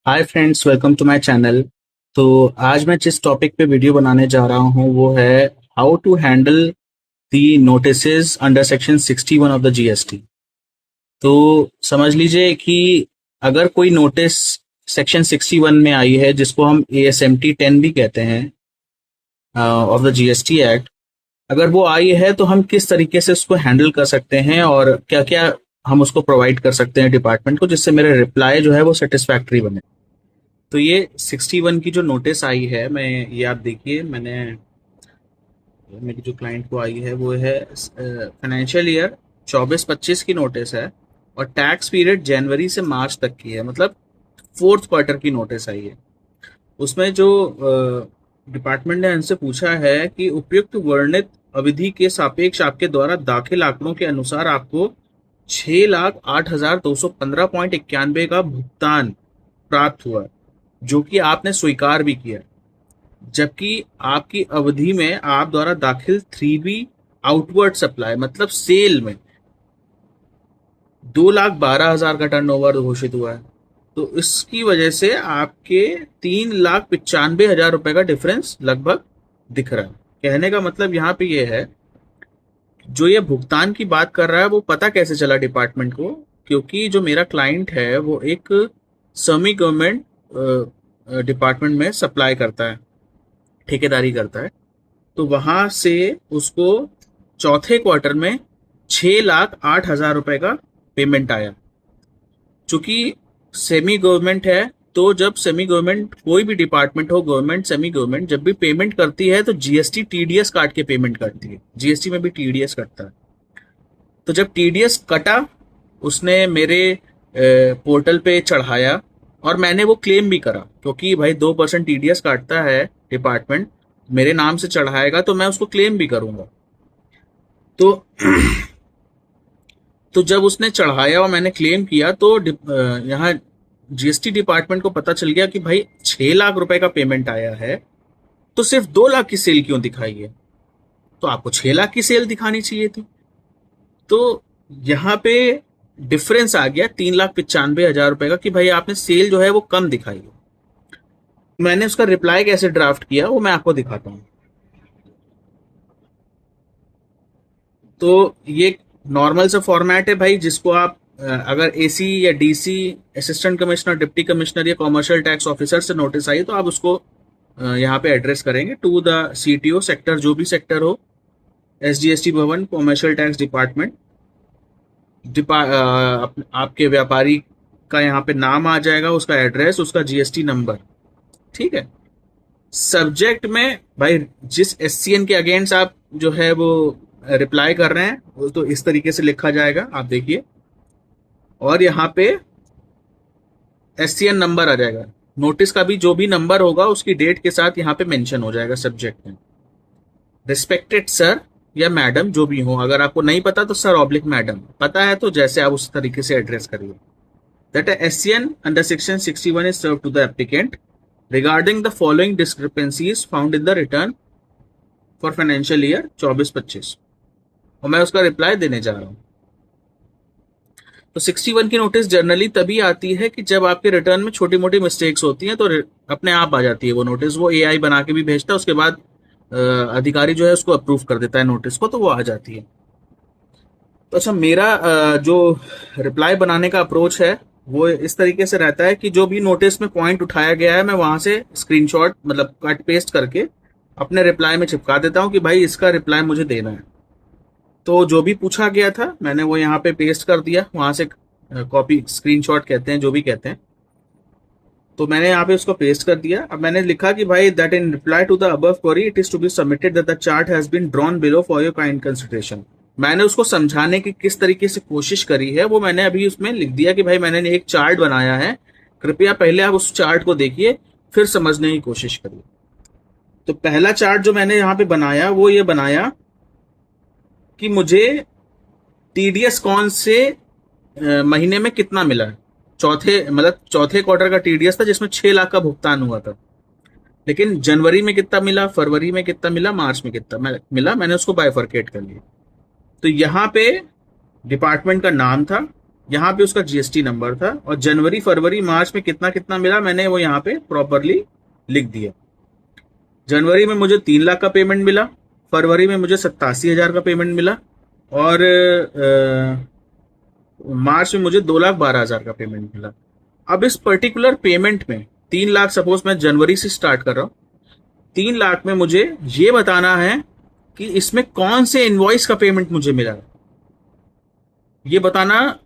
Hi friends, welcome to my channel. तो आज मैं जिस टॉपिक पे वीडियो बनाने जा रहा हूँ वो है how to handle the notices under section 61 of the GST. तो समझ लीजिए कि अगर कोई नोटिस सेक्शन 61 में आई है जिसको हम ASMT 10 भी कहते हैं ऑफ द जीएसटी एक्ट, अगर वो आई है तो हम किस तरीके से उसको हैंडल कर सकते हैं और क्या क्या हम उसको प्रोवाइड कर सकते हैं डिपार्टमेंट को, जिससे मेरा रिप्लाई जो है वो सेटिस्फैक्ट्री बने। तो ये 61 की जो नोटिस आई है, मैं ये आप देखिए, मैंने मेरी जो क्लाइंट को आई है वो है फाइनेंशियल ईयर 24-25 की नोटिस है और टैक्स पीरियड जनवरी से मार्च तक की है, मतलब फोर्थ क्वार्टर की नोटिस आई है। उसमें जो डिपार्टमेंट ने हमसे पूछा है कि उपयुक्त वर्णित अवधि के सापेक्ष आपके द्वारा दाखिल आंकड़ों के अनुसार आपको 6,08,215.91 का भुगतान प्राप्त हुआ, जो कि आपने स्वीकार भी किया, जबकि आपकी अवधि में आप द्वारा दाखिल 3B आउटवर्ड सप्लाई मतलब सेल में 2,12,000 का टर्नओवर घोषित हुआ है। तो इसकी वजह से आपके 3,95,000 रुपए का डिफरेंस लगभग दिख रहा है। कहने का मतलब यहाँ पे ये है, जो ये भुगतान की बात कर रहा है वो पता कैसे चला डिपार्टमेंट को, क्योंकि जो मेरा क्लाइंट है वो एक सेमी गवर्नमेंट डिपार्टमेंट में सप्लाई करता है, ठेकेदारी करता है। तो वहां से उसको चौथे क्वार्टर में 6,08,000 रुपए का पेमेंट आया। चूंकि सेमी गवर्नमेंट है, तो जब सेमी गवर्नमेंट कोई भी डिपार्टमेंट हो, गवर्नमेंट सेमी गवर्नमेंट, जब भी पेमेंट करती है तो जीएसटी टीडीएस काट के पेमेंट करती है। जीएसटी में भी टीडीएस कटता है। तो जब टीडीएस कटा, उसने मेरे पोर्टल पे चढ़ाया और मैंने वो क्लेम भी करा, क्योंकि भाई 2% टीडीएस काटता है डिपार्टमेंट, मेरे नाम से चढ़ाएगा तो मैं उसको क्लेम भी करूंगा। तो तो जब उसने चढ़ाया और मैंने क्लेम किया तो यहाँ जीएसटी डिपार्टमेंट को पता चल गया कि भाई 6 लाख रुपए का पेमेंट आया है, तो सिर्फ 2 लाख की सेल क्यों दिखाई है? तो आपको 6 लाख की सेल दिखानी चाहिए थी। तो यहाँ पे डिफरेंस आ गया 3,95,000 रुपए का, कि भाई आपने सेल जो है वो कम दिखाई है। मैंने उसका रिप्लाई कैसे ड्राफ्ट किया वो मैं आपको दिखाता हूँ। तो ये नॉर्मल सा फॉर्मेट है भाई, जिसको आप अगर एसी या DC, assistant commissioner, deputy commissioner या कॉमर्शियल टैक्स ऑफिसर से नोटिस आई तो आप उसको यहाँ पे एड्रेस करेंगे टू द सीटीओ सेक्टर, जो भी सेक्टर हो, एसजीएसटी भवन, कॉमर्शियल टैक्स डिपार्टमेंट। आपके व्यापारी का यहाँ पे नाम आ जाएगा, उसका एड्रेस, उसका जीएसटी नंबर, ठीक है। सब्जेक्ट में भाई जिस एससीएन के अगेंस्ट आप जो है वो रिप्लाई कर रहे हैं वो तो इस तरीके से लिखा जाएगा, आप देखिए। और यहाँ पे एससीएन नंबर आ जाएगा, नोटिस का भी जो भी नंबर होगा उसकी डेट के साथ यहाँ पे मेंशन हो जाएगा सब्जेक्ट में। रिस्पेक्टेड सर या मैडम जो भी हो, अगर आपको नहीं पता तो सर ऑब्लिक मैडम, पता है तो जैसे आप उस तरीके से एड्रेस करिए। That SCN under section 61 is serve to the applicant regarding the following discrepancies found in the return for financial year 24-25, और मैं उसका रिप्लाई देने जा रहा हूँ। तो 61 की नोटिस जनरली तभी आती है कि जब आपके रिटर्न में छोटी मोटी मिस्टेक्स होती हैं, तो अपने आप आ जाती है वो नोटिस। वो एआई बना के भी भेजता है, उसके बाद अधिकारी जो है उसको अप्रूव कर देता है नोटिस को, तो वो आ जाती है। तो अच्छा, मेरा जो रिप्लाई बनाने का अप्रोच है वो इस तरीके से रहता है कि जो भी नोटिस में पॉइंट उठाया गया है मैं वहां से स्क्रीनशॉट मतलब कट पेस्ट करके अपने रिप्लाई में चिपका देता हूँ कि भाई इसका रिप्लाई मुझे देना है। तो जो भी पूछा गया था मैंने वो यहाँ पे पेस्ट कर दिया, वहां से कॉपी, स्क्रीनशॉट कहते हैं, जो भी कहते हैं। तो मैंने यहाँ पे उसको पेस्ट कर दिया। अब मैंने लिखा कि भाई that in reply to the above query it is to be submitted that the chart has been drawn below for your kind consideration. मैंने उसको समझाने की किस तरीके से कोशिश करी है वो मैंने अभी उसमें लिख दिया कि भाई मैंने एक चार्ट बनाया है, कृपया पहले आप उस चार्ट को देखिए फिर समझने की कोशिश करिए। तो पहला चार्ट जो मैंने यहाँ पे बनाया वो ये बनाया कि मुझे टीडीएस कौन से महीने में कितना मिला है। चौथे क्वार्टर का टीडीएस था जिसमें 6 लाख का भुगतान हुआ था, लेकिन जनवरी में कितना मिला, फरवरी में कितना मिला, मार्च में कितना मिला, मैंने उसको बाइफरकेट कर लिया। तो यहाँ पे डिपार्टमेंट का नाम था, यहाँ पे उसका जीएसटी नंबर था, और जनवरी फरवरी मार्च में कितना कितना मिला मैंने वो यहाँ पे प्रॉपरली लिख दिया। जनवरी में मुझे 3 लाख का पेमेंट मिला, फरवरी में मुझे 87,000 का पेमेंट मिला, और मार्च में मुझे 2,12,000 का पेमेंट मिला। अब इस पर्टिकुलर पेमेंट में 3 लाख, सपोज मैं जनवरी से स्टार्ट कर रहा हूँ, 3 लाख में मुझे ये बताना है कि इसमें कौन से इनवॉइस का पेमेंट मुझे मिला। ये बताना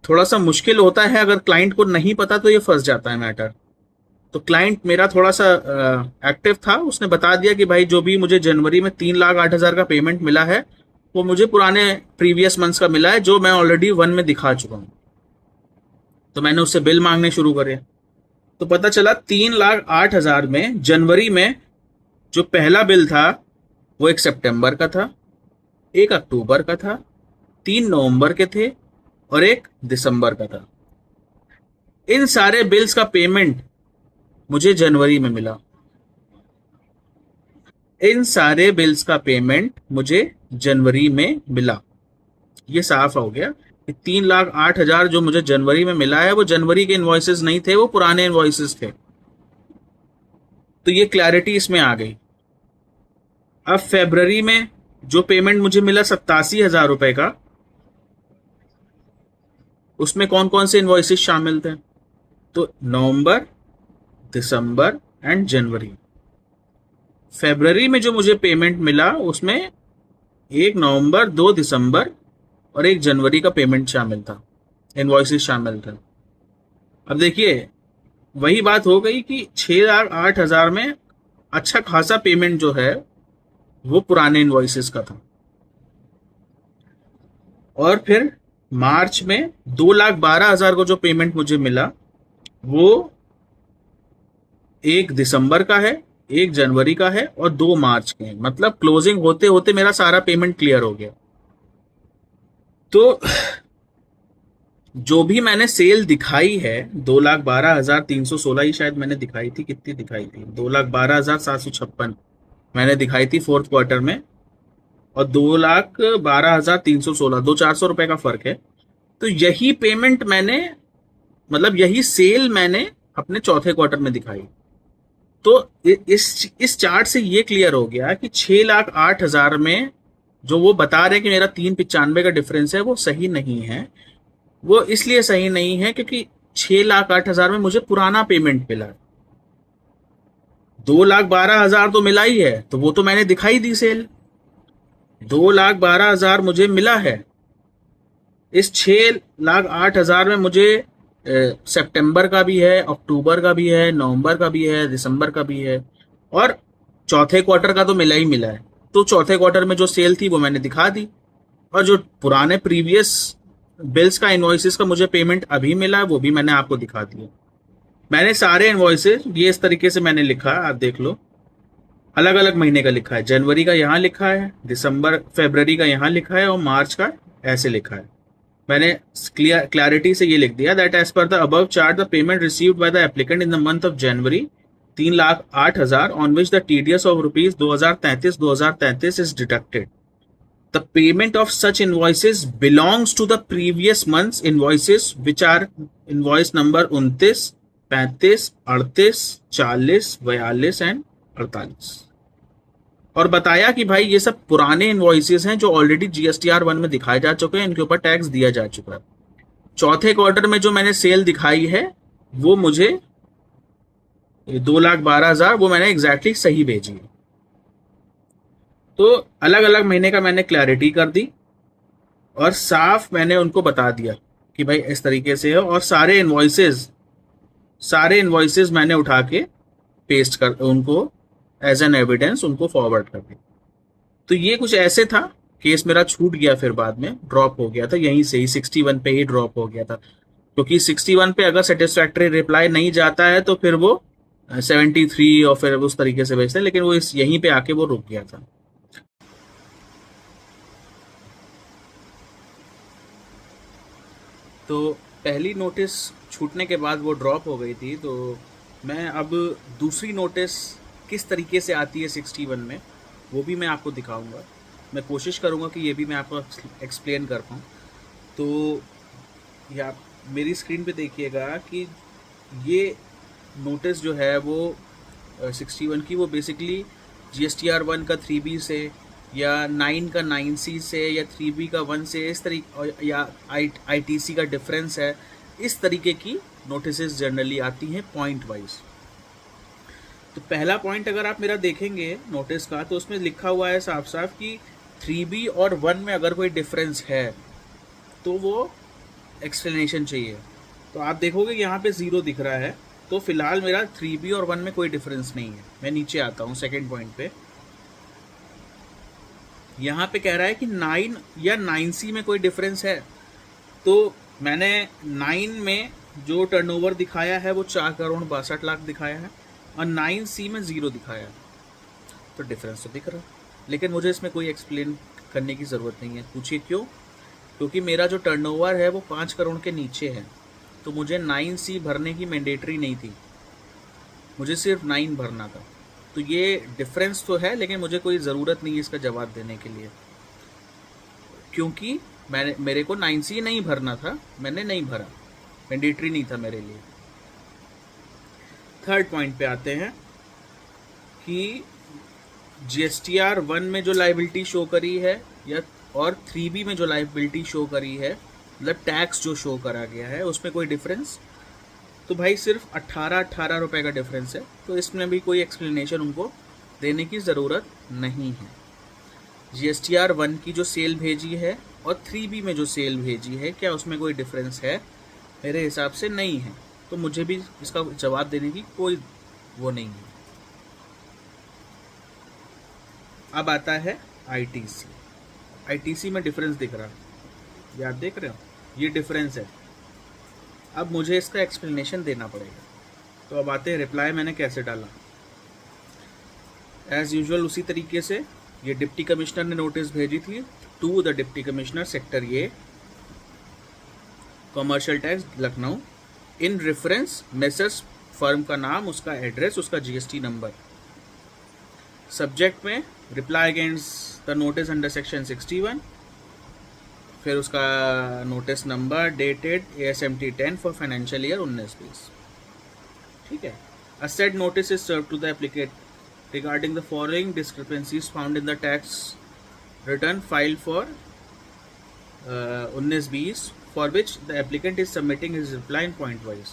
थोड़ा सा मुश्किल होता है, अगर क्लाइंट को नहीं पता तो ये फंस जाता है मैटर। तो क्लाइंट मेरा थोड़ा सा एक्टिव था, उसने बता दिया कि भाई जो भी मुझे जनवरी में 3,08,000 का पेमेंट मिला है वो मुझे पुराने प्रीवियस मंथ्स का मिला है, जो मैं ऑलरेडी 1 में दिखा चुका हूँ। तो मैंने उससे बिल मांगने शुरू करे, तो पता चला 3,08,000 में जनवरी में जो पहला बिल था वो 1 सितंबर का था, 1 अक्टूबर का था, 3 नवंबर के थे, और 1 दिसंबर का था। इन सारे बिल्स का पेमेंट मुझे जनवरी में मिला। इन सारे बिल्स का पेमेंट मुझे जनवरी में मिला। ये साफ हो गया कि 3,08,000 जो मुझे जनवरी में मिला है वो जनवरी के इनवॉइसेस नहीं थे, वो पुराने इनवॉइसेस थे। तो ये क्लैरिटी इसमें आ गई। अब फेब्रवरी में जो पेमेंट मुझे मिला 87,000 रुपए का, उसमें कौन कौन से इनवॉइसेस शामिल थे? तो नवंबर, दिसंबर एंड जनवरी। फेब्रवरी में जो मुझे पेमेंट मिला उसमें 1 नवंबर, 2 दिसंबर और 1 जनवरी का पेमेंट शामिल था, इनवॉइसेस शामिल थे। अब देखिए वही बात हो गई कि 6,08,000 में अच्छा खासा पेमेंट जो है वो पुराने इनवॉइसेस का था। और फिर मार्च में 2,12,000 को जो पेमेंट मुझे मिला वो 1 दिसंबर का है, 1 जनवरी का है और 2 मार्च के हैं। मतलब क्लोजिंग होते होते मेरा सारा पेमेंट क्लियर हो गया। तो जो भी मैंने सेल दिखाई है 2,12,316 ही शायद मैंने दिखाई थी, कितनी दिखाई थी, 2,12,756 मैंने दिखाई थी फोर्थ क्वार्टर में, और 2,12,316, 200-400 रुपए का फर्क है। तो यही पेमेंट मैंने, मतलब यही सेल मैंने अपने चौथे क्वार्टर में दिखाई। तो इस चार्ट से ये क्लियर हो गया कि 6,08,000 में जो वो बता रहे हैं कि मेरा 395 का डिफरेंस है, वो सही नहीं है। वो इसलिए सही नहीं है क्योंकि 6,08,000 में मुझे पुराना पेमेंट मिला। 2,12,000 तो मिला ही है, तो वो तो मैंने दिखाई दी सेल। 2,12,000 मुझे मिला है। इस 6,08,000 में मुझे सितंबर का भी है, अक्टूबर का भी है, नवंबर का भी है, दिसंबर का भी है, और चौथे क्वार्टर का तो मिला ही मिला है। तो चौथे क्वार्टर में जो सेल थी वो मैंने दिखा दी, और जो पुराने प्रीवियस बिल्स का, इनवॉइसेस का मुझे पेमेंट अभी मिला है वो भी मैंने आपको दिखा दिया। मैंने सारे इनवॉइसेस ये इस तरीके से मैंने लिखा है, आप देख लो, अलग अलग महीने का लिखा है। जनवरी का यहाँ लिखा है, दिसंबर फरवरी का यहाँ लिखा है, और मार्च का ऐसे लिखा है। मैंने क्लैरिटी से ये लिख दिया that as per the above chart the payment received by the applicant in the month of January 3,08,000 on which the TDS of rupees 2,033 is deducted. The payment of such invoices belongs to the previous month's invoices, which are invoice number 29, 35, 38, 40, 42 and 48। और बताया कि भाई ये सब पुराने invoices हैं जो already GSTR1 में दिखाए जा चुके हैं, इनके ऊपर टैक्स दिया जा चुका है। चौथे क्वार्टर में जो मैंने सेल दिखाई है वो मुझे 2,12,000 वो मैंने एग्जैक्टली सही भेजी है। तो अलग अलग महीने का मैंने क्लैरिटी कर दी, और साफ मैंने उनको बता दिया कि भाई इस तरीके से है, और सारे इनवॉइसेस मैंने उठा के पेस्ट कर उनको एज एन एविडेंस उनको फॉरवर्ड कर दिया। तो ये कुछ ऐसे था, केस मेरा छूट गया, फिर बाद में ड्रॉप हो गया था, यहीं से ही 61 पे ही ड्रॉप हो गया था, क्योंकि 61 पे अगर सेटिस्फैक्ट्री रिप्लाई नहीं जाता है तो फिर वो 73 और फिर उस तरीके से भेजते हैं, लेकिन वो इस यहीं पे आके वो रुक गया था। तो पहली नोटिस छूटने के बाद वो ड्रॉप हो गई थी। तो मैं अब दूसरी नोटिस किस तरीके से आती है 61 में वो भी मैं आपको दिखाऊंगा। मैं कोशिश करूंगा कि ये भी मैं आपको एक्सप्लेन कर पाऊँ। तो ये आप मेरी स्क्रीन पे देखिएगा कि ये नोटिस जो है वो 61 की, वो बेसिकली GSTR 1 का 3B से या 9 का 9C से या 3B का 1 से, इस तरीके, या ITC का डिफरेंस है, इस तरीके की नोटिसेस जनरली आती हैं पॉइंट वाइज। तो पहला पॉइंट अगर आप मेरा देखेंगे नोटिस का, तो उसमें लिखा हुआ है साफ साफ कि 3B और 1 में अगर कोई डिफरेंस है तो वो एक्सप्लेनेशन चाहिए। तो आप देखोगे यहाँ पे 0 दिख रहा है, तो फिलहाल मेरा 3B और 1 में कोई डिफरेंस नहीं है। मैं नीचे आता हूँ सेकेंड पॉइंट पे। यहाँ पे कह रहा है कि 9 या 9C में कोई डिफरेंस है, तो मैंने 9 में जो टर्नओवर दिखाया है वो 4,62,00,000 दिखाया है और 9C में 0 दिखाया है, तो डिफरेंस तो दिख रहा है। लेकिन मुझे इसमें कोई एक्सप्लेन करने की ज़रूरत नहीं है। पूछिए क्यों? क्योंकि मेरा जो टर्नओवर है वो 5 करोड़ के नीचे है, तो मुझे 9C भरने की मैंडेटरी नहीं थी, मुझे सिर्फ 9 भरना था। तो ये डिफरेंस तो है, लेकिन मुझे कोई ज़रूरत नहीं है इसका जवाब देने के लिए, क्योंकि मेरे को 9C नहीं भरना था, मैंने नहीं भरा, मैंडेटरी नहीं था मेरे लिए। थर्ड पॉइंट पे आते हैं कि GSTR 1 में जो लाइबिलिटी शो करी है या और 3B में जो लाइबिलिटी शो करी है, मतलब टैक्स जो शो करा गया है, उसमें कोई डिफरेंस, तो भाई सिर्फ 18 रुपए का डिफरेंस है, तो इसमें भी कोई एक्सप्लेनेशन उनको देने की ज़रूरत नहीं है। GSTR 1 की जो सेल भेजी है और 3B में जो सेल भेजी है, क्या उसमें कोई डिफरेंस है? मेरे हिसाब से नहीं है, तो मुझे भी इसका जवाब देने की कोई वो नहीं है। अब आता है ITC में डिफरेंस दिख रहा है, ये आप देख रहे हो, ये डिफरेंस है। अब मुझे इसका एक्सप्लेनेशन देना पड़ेगा। तो अब आते हैं रिप्लाई मैंने कैसे डाला। एज यूजुअल उसी तरीके से ये डिप्टी कमिश्नर ने नोटिस भेजी थी to the deputy commissioner sector A, commercial tax Lucknow, in reference messrs, firm का नाम, उसका एड्रेस, उसका GST नंबर। सब्जेक्ट में reply against the notice under section 61, फिर उसका notice number dated ASMT 10 for financial year 19-20। ठीक है। A said notice is serve to the applicant regarding the following discrepancies found in the tax return file for 19-20 for which the applicant is submitting his reply in point wise.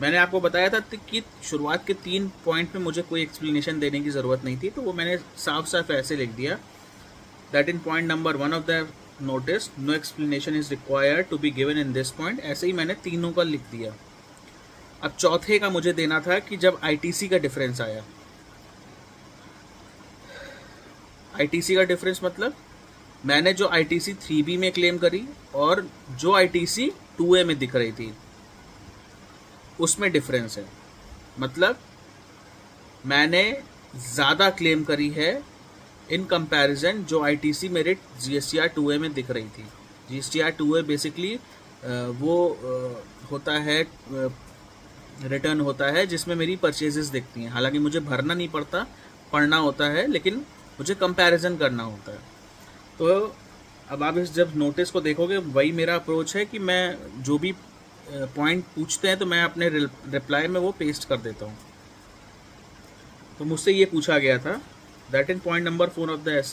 मैंने आपको बताया था कि शुरुआत के 3 point में मुझे कोई एक्सप्लेनेशन देने की ज़रूरत नहीं थी, तो वो मैंने साफ साफ ऐसे लिख दिया that in point number 1 of the notice no explanation is required to be given in this point. ऐसे ही मैंने तीनों का लिख दिया। अब चौथे का मुझे देना था कि जब ITC का डिफरेंस आया, ITC का डिफरेंस मतलब मैंने जो ITC 3B में क्लेम करी और जो ITC 2A में दिख रही थी उसमें डिफरेंस है, मतलब मैंने ज़्यादा क्लेम करी है इन कंपैरिजन जो ITC मेरे GSTR 2A में दिख रही थी। GSTR 2A बेसिकली वो होता है, रिटर्न होता है जिसमें मेरी परचेजेस दिखती हैं, हालांकि मुझे भरना नहीं पड़ता, पढ़ना होता है, लेकिन मुझे कंपैरिजन करना होता है। तो अब आप इस जब नोटिस को देखोगे, वही मेरा अप्रोच है कि मैं जो भी पॉइंट पूछते हैं तो मैं अपने रिप्लाई में वो पेस्ट कर देता हूँ। तो मुझसे ये पूछा गया था that in point number 4 of the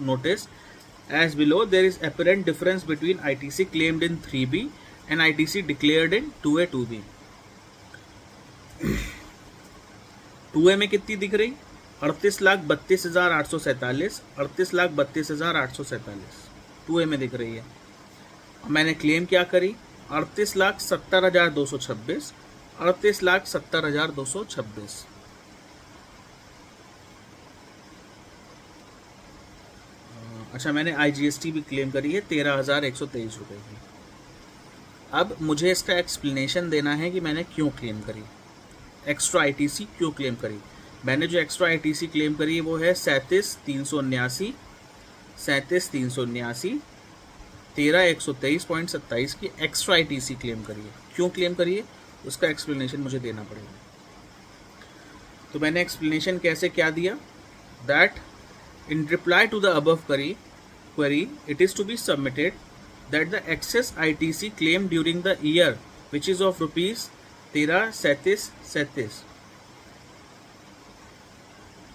notice as below there is apparent difference between ITC claimed in 3B and ITC declared in 2A 2B। 2A में कितनी दिख रही? 38,32,847, 38,32,847 2A में दिख रही है। और मैंने क्लेम क्या करी? 38,70,226, 38,70,226। अच्छा, मैंने IGST भी क्लेम करी है 13,123 रुपये की। अब मुझे इसका एक्सप्लेनेशन देना है कि मैंने क्यों क्लेम करी, एक्स्ट्रा ITC क्यों क्लेम करी। मैंने जो एक्स्ट्रा ITC क्लेम करी है वो है 37,379, 13,123.27 की एक्स्ट्रा ITC क्लेम करी है। क्यों क्लेम करी है उसका एक्सप्लेनेशन मुझे देना पड़ेगा। तो मैंने एक्सप्लेनेशन कैसे क्या दिया, that in reply to the above query it is to be submitted that the excess ITC claim during the year which is of rupees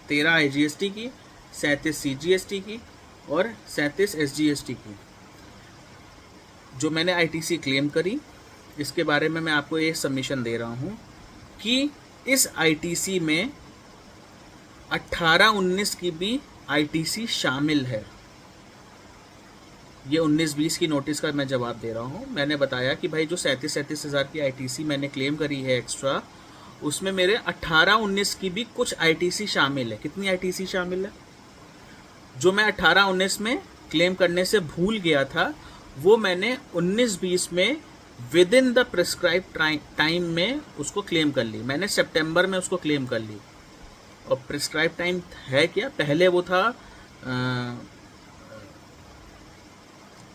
13 IGST की, 37 CGST की और 37 SGST की जो मैंने ITC क्लेम करी, इसके बारे में मैं आपको ये सबमिशन दे रहा हूँ कि इस ITC में 18-19 की भी ITC शामिल है। ये 19-20 की नोटिस का मैं जवाब दे रहा हूँ। मैंने बताया कि भाई जो 37 हज़ार की ITC मैंने क्लेम करी है एक्स्ट्रा, उसमें मेरे 18-19 की भी कुछ ITC शामिल है। कितनी ITC शामिल है? जो मैं 18-19 में क्लेम करने से भूल गया था, वो मैंने 19-20 में with in the prescribe time में उसको क्लेम कर ली। मैंने सितंबर में उसको क्लेम कर ली। और प्रिस्क्राइब टाइम है क्या? पहले वो था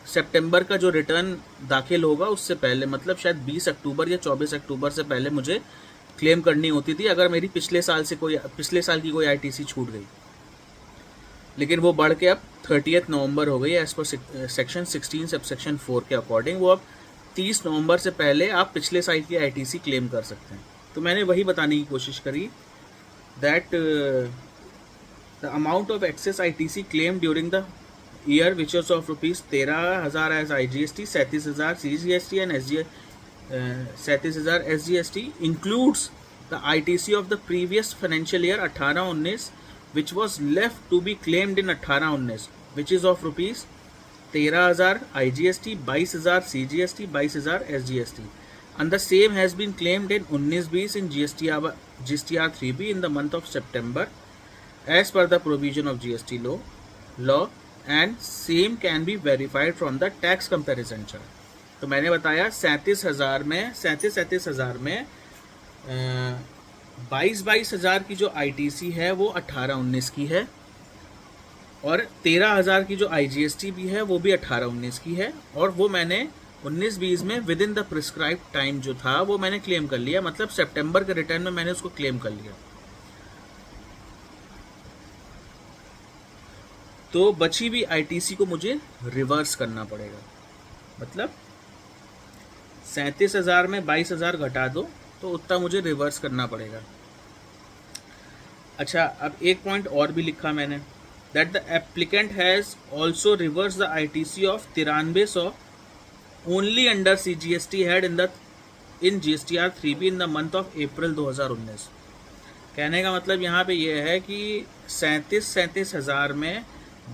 सितंबर का जो रिटर्न दाखिल होगा उससे पहले, मतलब शायद 20 अक्टूबर या 24 अक्टूबर से पहले मुझे क्लेम करनी होती थी अगर मेरी पिछले साल की कोई ITC छूट गई। लेकिन वो बढ़ के अब 30 नवंबर हो गई एज पर सेक्शन 16 सबसेक्शन 4 के अकॉर्डिंग। वो अब 30 नवंबर से पहले आप पिछले साल की ITC क्लेम कर सकते हैं। तो मैंने वही बताने की कोशिश करी that the amount of excess ITC claim during the year which is of rupees 13,000 as IGST, 37,000 CGST and 37,000 SGST includes the ITC of the previous financial year 18-19 which was left to be claimed in 18-19 which is of rupees 13,000 IGST, 22,000 CGST, 22,000 SGST, and the same has been claimed in 19-20 in GSTR 3B in the month of September as per the provision of GST law and same can be verified from the tax comparison chart। तो मैंने बताया 37,000 में 22,000 की जो ITC है वो 18-19 की है और 13,000 की जो IGST भी है वो भी 18-19 की है, और वो मैंने 19-20 में with in the prescribe time जो था वो मैंने क्लेम कर लिया। मतलब सितंबर के रिटर्न में मैंने उसको क्लेम कर लिया। तो बची हुई ITC को मुझे रिवर्स करना पड़ेगा। मतलब 37,000 में 22,000 घटा दो तो उतना मुझे रिवर्स करना पड़ेगा। अच्छा, अब एक पॉइंट और भी लिखा मैंने, that the applicant has also reverse the ITC of 9300 only under CGST head in GSTR 3B in the month of April 2019। कहने का मतलब यहाँ पे ये है कि 37,000 में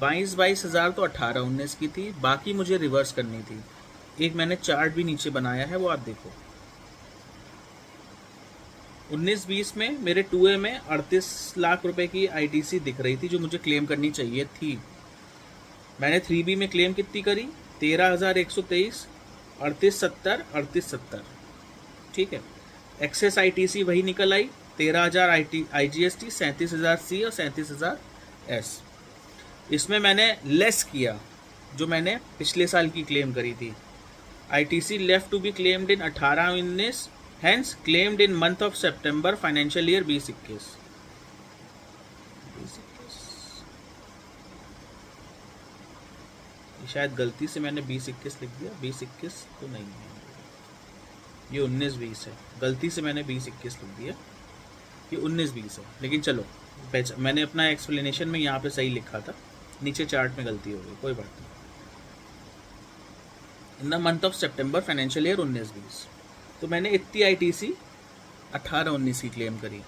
22,000 तो 18-19 की थी, बाकी मुझे रिवर्स करनी थी। एक मैंने चार्ट भी नीचे बनाया है, वो आप देखो। 19-20 में मेरे 2A में 38 लाख रुपए की ITC दिख रही थी जो मुझे क्लेम करनी चाहिए थी। मैंने 3B में क्लेम कितनी करी? 13,123, 3870। ठीक है, एक्सेस ITC वही निकल आई, 13,000 IGST, 37,000 C और 37,000 S। इसमें मैंने लेस किया जो मैंने पिछले साल की क्लेम करी थी। ITC left to be claimed in 18-19, hence claimed in month of सितंबर फाइनेंशियल ईयर 2021। शायद गलती से मैंने 2021 लिख दिया, 2021 तो नहीं है, ये 19-20 है। गलती से मैंने 2021 लिख दिया, ये 19-20 है। लेकिन चलो, मैंने अपना एक्सप्लेनेशन में यहाँ पे सही लिखा था, नीचे चार्ट में गलती हो गई, कोई बात नहीं। इन द मंथ ऑफ सितंबर फाइनेंशियल ईयर 19-20, तो मैंने इतनी ITC 18-19 की क्लेम करी।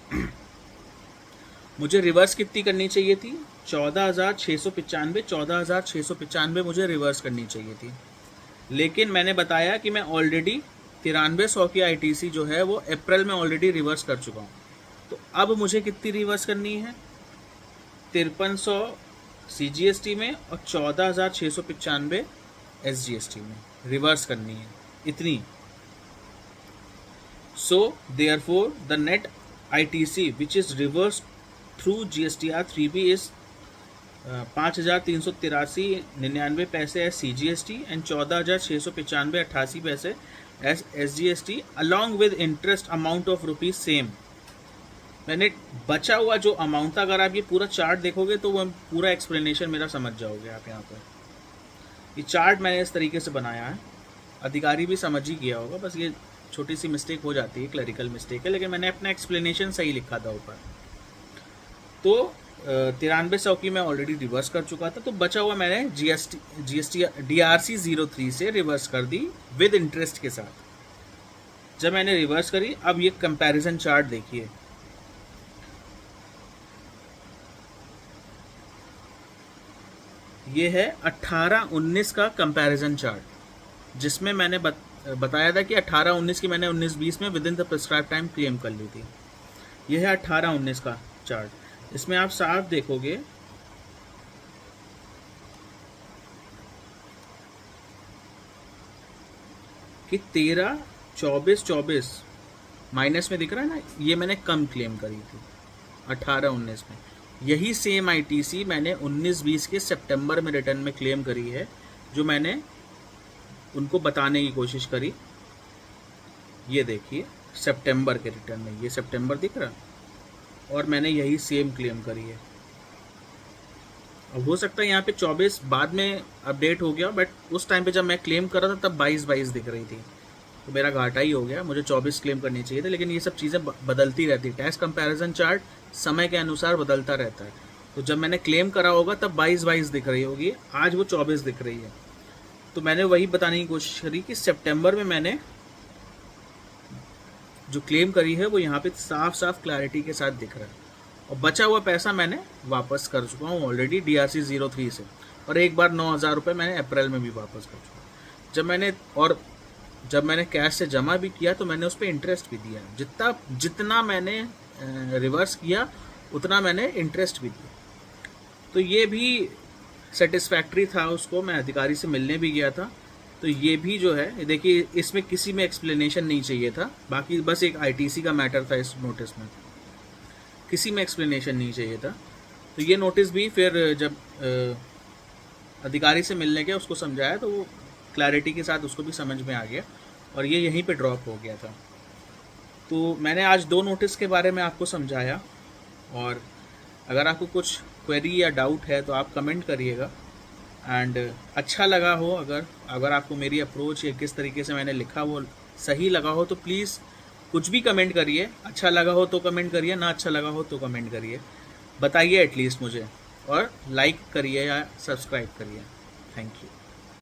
मुझे रिवर्स कितनी करनी चाहिए थी? 14,695 मुझे रिवर्स करनी चाहिए थी। लेकिन मैंने बताया कि मैं ऑलरेडी 9300 की ITC जो है वो अप्रैल में ऑलरेडी रिवर्स कर चुका हूँ। तो अब मुझे कितनी रिवर्स करनी है? 5300 CGST में और 14,695 SGST में रिवर्स करनी है, इतनी। So therefore the net ITC which is reversed through GSTR 3B is 5,383.99 पैसे as CGST and 14,695.88 पैसे as SGST along with interest amount of rupees same। मैंने बचा हुआ जो अमाउंट था, अगर आप ये पूरा चार्ट देखोगे तो वो पूरा एक्सप्लेनेशन मेरा समझ जाओगे आप यहाँ पर। ये चार्ट मैंने इस तरीके से बनाया है, अधिकारी भी समझ ही गया होगा, बस ये छोटी सी मिस्टेक हो जाती है, क्लरिकल मिस्टेक है, लेकिन मैंने अपना एक्सप्लेनेशन सही लिखा था ऊपर। तो 9300 की मैं ऑलरेडी रिवर्स कर चुका था, तो बचा हुआ मैंने जीएसटी DRC 03 से रिवर्स कर दी विद इंटरेस्ट के साथ। जब मैंने रिवर्स करी, अब ये कंपैरिजन चार्ट देखिए, ये है 18-19 का कंपैरिजन चार्ट, जिसमें मैंने बताया था कि 18-19 की मैंने 19-20 में with in the prescribe time claim कर ली थी। यह है 18-19 का चार्ट। इसमें आप साफ देखोगे कि 13-24 माइनस में दिख रहा है ना, ये मैंने कम क्लेम करी थी 18-19 में। यही सेम आईटीसी मैंने 19-20 के सितंबर में रिटर्न में क्लेम करी है, जो मैंने उनको बताने की कोशिश करी। ये देखिए सितंबर के रिटर्न में, ये सितंबर दिख रहा, और मैंने यही सेम क्लेम करी है। अब हो सकता है यहाँ पे 24 बाद में अपडेट हो गया, बट उस टाइम पे जब मैं क्लेम कर रहा था तब 22 दिख रही थी, तो मेरा घाटा ही हो गया। मुझे 24 क्लेम करनी चाहिए था, लेकिन ये सब चीज़ें बदलती रहती है। टैक्स कंपैरिजन चार्ट समय के अनुसार बदलता रहता है, तो जब मैंने क्लेम करा होगा तब 22 दिख रही होगी, आज वो 24 दिख रही है। तो मैंने वही बताने की कोशिश करी कि सितंबर में मैंने जो क्लेम करी है वो यहाँ पे साफ साफ क्लैरिटी के साथ दिख रहा है, और बचा हुआ पैसा मैंने वापस कर चुका हूँ ऑलरेडी DRC 03 से, और एक बार 9,000 रुपये मैंने अप्रैल में भी वापस कर चुका। जब मैंने कैश से जमा भी किया तो मैंने उस पर इंटरेस्ट भी दिया, जितना मैंने रिवर्स किया उतना मैंने इंटरेस्ट भी दिया। तो ये भी सेटिस्फैक्ट्री था उसको, मैं अधिकारी से मिलने भी गया था। तो ये भी जो है, देखिए इसमें किसी में एक्सप्लेनेशन नहीं चाहिए था, बाकी बस एक ITC का मैटर था इस नोटिस में, किसी में एक्सप्लेनेशन नहीं चाहिए था। तो ये नोटिस भी फिर जब अधिकारी से मिलने गया, उसको समझाया, तो वो क्लैरिटी के साथ उसको भी समझ में आ गया, और ये यहीं पे ड्रॉप हो गया था। तो मैंने आज 2 नोटिस के बारे में आपको समझाया, और अगर आपको कुछ क्वेरी या डाउट है तो आप कमेंट करिएगा। एंड अच्छा लगा हो, अगर आपको मेरी अप्रोच या किस तरीके से मैंने लिखा वो सही लगा हो, तो प्लीज़ कुछ भी कमेंट करिए। अच्छा लगा हो तो कमेंट करिए, ना अच्छा लगा हो तो कमेंट करिए, बताइए एटलीस्ट मुझे, और लाइक करिए या सब्सक्राइब करिए। Thank you.